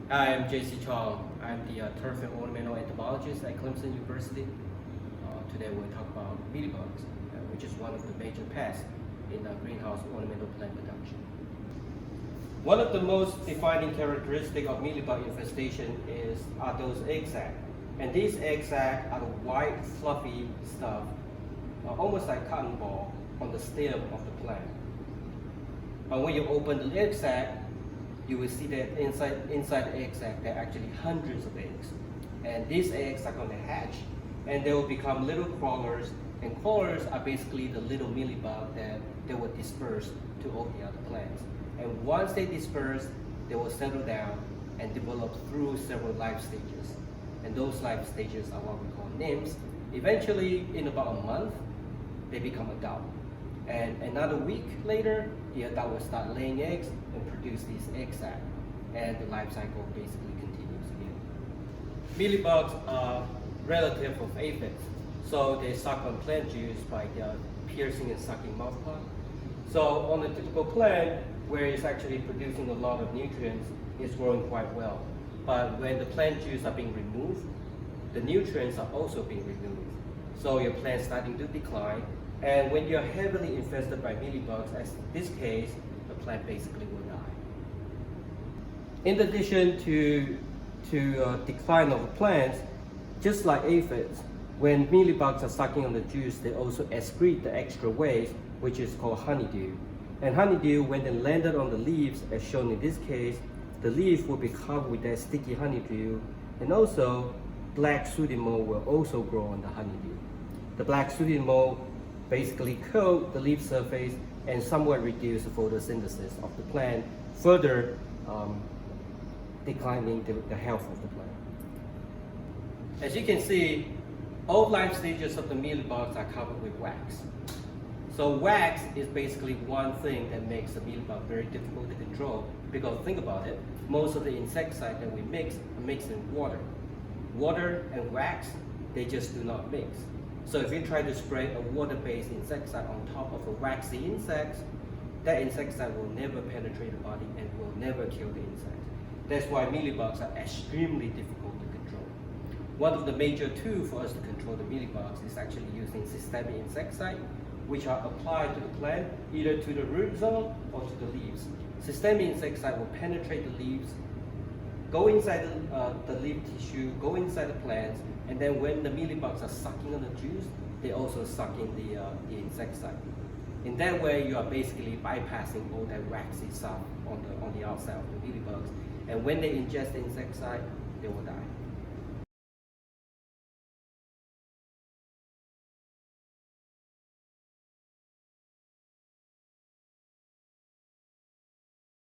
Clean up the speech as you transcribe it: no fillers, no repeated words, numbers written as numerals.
Hi, I'm JC Chong. I'm the turf and ornamental entomologist at Clemson University. Today we'll talk about mealybugs, which is one of the major pests in greenhouse ornamental plant production. One of the most defining characteristics of mealybug infestation are those egg sacs. And these egg sacs are the white, fluffy stuff, almost like cotton ball, on the stem of the plant. But when you open the egg sac, you will see that inside the egg sac there are actually hundreds of eggs. And these eggs are going to hatch and they will become little crawlers, and crawlers are basically the little mealybug that they will disperse to all the other plants. And once they disperse, they will settle down and develop through several life stages. And those life stages are what we call nymphs. Eventually, in about a month, they become adult. And another week later, the adult will start laying eggs and produce these egg sacs. And the life cycle basically continues again. Mealybugs are relative of aphids. So they suck on plant juice by piercing and sucking mouthpart. So on a typical plant, where it's actually producing a lot of nutrients, it's growing quite well. But when the plant juice are being removed, the nutrients are also being removed. So your plant's starting to decline. And when you're heavily infested by mealybugs, as in this case, the plant basically will die. In addition to decline of the plants, just like aphids, when mealybugs are sucking on the juice, they also excrete the extra waste, which is called honeydew. And honeydew, when they landed on the leaves, as shown in this case, the leaf will be covered with that sticky honeydew, and also black sooty mold will also grow on the honeydew. The black sooty mold basically coat the leaf surface and somewhat reduce the photosynthesis of the plant, further declining the health of the plant. As you can see, all life stages of the mealybugs are covered with wax. So wax is basically one thing that makes the mealybug very difficult to control, because think about it, most of the insecticide that we mix are mixed in water. Water and wax, they just do not mix. So if you try to spray a water-based insecticide on top of a waxy insect, that insecticide will never penetrate the body and will never kill the insect. That's why mealybugs are extremely difficult to control. One of the major tools for us to control the mealybugs is actually using systemic insecticide, which are applied to the plant, either to the root zone or to the leaves. Systemic insecticide will penetrate the leaves, go inside the leaf tissue, go inside the plants, and then when the mealybugs are sucking on the juice, they also suck in the insecticide. In that way, you are basically bypassing all that waxy stuff on the outside of the mealybugs. And when they ingest the insecticide, they will die.